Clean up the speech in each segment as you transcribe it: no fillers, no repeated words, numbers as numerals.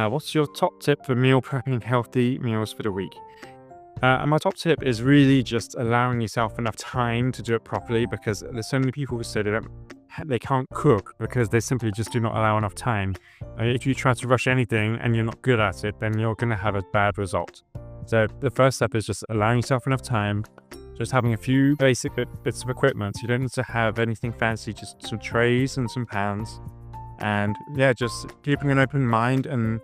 What's your top tip for meal prepping healthy meals for the week? And my top tip is really just allowing yourself enough time to do it properly, because there's so many people who say they can't cook because they simply just do not allow enough time. If you try to rush anything and you're not good at it, then you're going to have a bad result. So the first step is just allowing yourself enough time, just having a few basic bits of equipment. You don't need to have anything fancy, just some trays and some pans. And yeah, just keeping an open mind and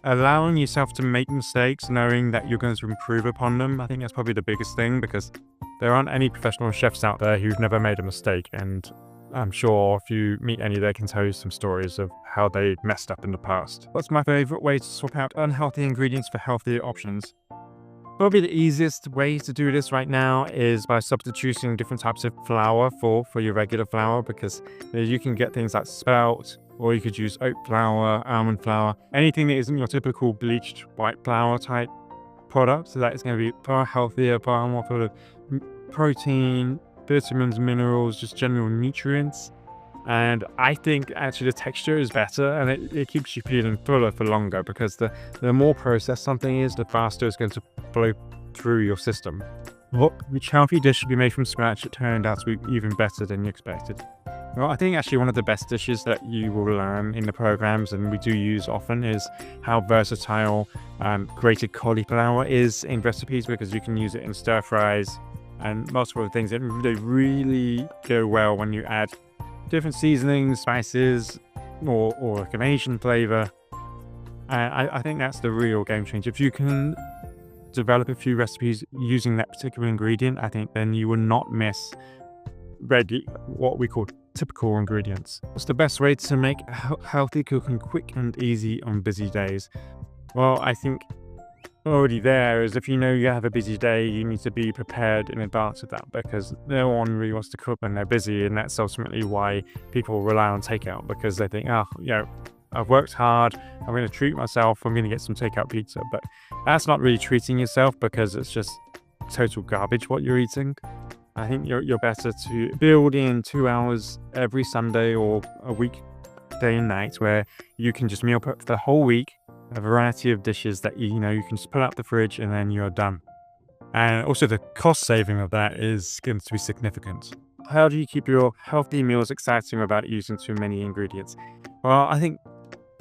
allowing yourself to make mistakes, knowing that you're going to improve upon them. I think that's probably the biggest thing, because there aren't any professional chefs out there who've never made a mistake. And I'm sure if you meet any, they can tell you some stories of how they messed up in the past. What's my favorite way to swap out unhealthy ingredients for healthier options? Probably the easiest way to do this right now is by substituting different types of flour for your regular flour, because you can get things like spelt, or you could use oat flour, almond flour, anything that isn't your typical bleached white flour type product. So that is going to be far healthier, far more full of protein, vitamins, minerals, just general nutrients. And I think actually the texture is better, and it keeps you feeling fuller for longer, because the more processed something is, the faster it's going to flow through your system. Which healthy dish should be made from scratch? It turned out to be even better than you expected. Well, I think actually one of the best dishes that you will learn in the programs, and we do use often, is how versatile grated cauliflower is in recipes, because you can use it in stir fries and multiple other things. They really go well when you add different seasonings, spices, or like an Asian flavor. I think that's the real game changer. If you can develop a few recipes using that particular ingredient, I think then you will not miss what we call typical ingredients. What's the best way to make healthy cooking quick and easy on busy days? Well, I think already there is, if you know you have a busy day, you need to be prepared in advance of that, because no one really wants to cook when they're busy. And that's ultimately why people rely on takeout, because they think, I've worked hard, I'm going to treat myself, I'm going to get some takeout pizza. But that's not really treating yourself, because it's just total garbage what you're eating. I think you're better to build in 2 hours every Sunday or a week, day and night, where you can just meal prep for the whole week, a variety of dishes that you can just pull out the fridge and then you're done. And also the cost saving of that is going to be significant. How do you keep your healthy meals exciting without using too many ingredients? Well, I think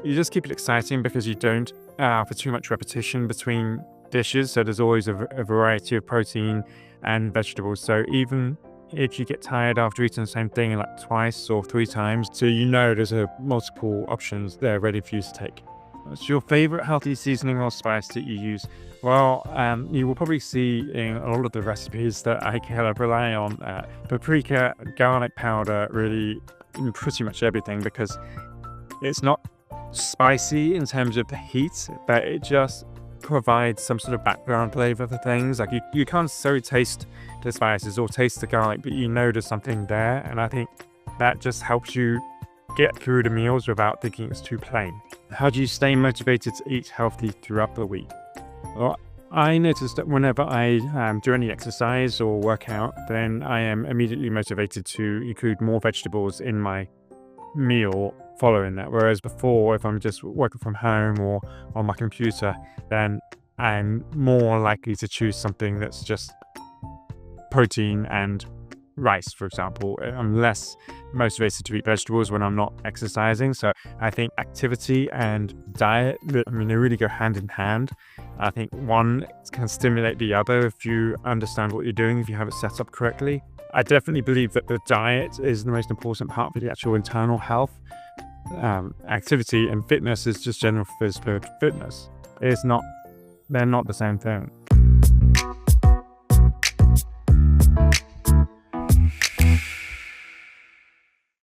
you just keep it exciting because you don't for too much repetition between dishes. So there's always a variety of protein and vegetables. So even if you get tired after eating the same thing like twice or 3 times, so there's multiple options there ready for you to take. What's your favorite healthy seasoning or spice that you use? Well, you will probably see in a lot of the recipes that I kind of rely on paprika, garlic powder, really in pretty much everything, because it's not spicy in terms of the heat, but it just provides some sort of background flavor for things. Like you can't necessarily taste the spices or taste the garlic, but there's something there. And I think that just helps you get through the meals without thinking it's too plain. How do you stay motivated to eat healthy throughout the week? Well, I noticed that whenever I do any exercise or workout, then I am immediately motivated to include more vegetables in my meal following that. Whereas before, if I'm just working from home or on my computer, then I'm more likely to choose something that's just protein and rice, for example. I'm less motivated to eat vegetables when I'm not exercising. So I think activity and diet, they really go hand in hand. I think one can stimulate the other if you understand what you're doing, if you have it set up correctly. I definitely believe that the diet is the most important part for the actual internal health. Activity and fitness is just general physical fitness. They're not the same thing.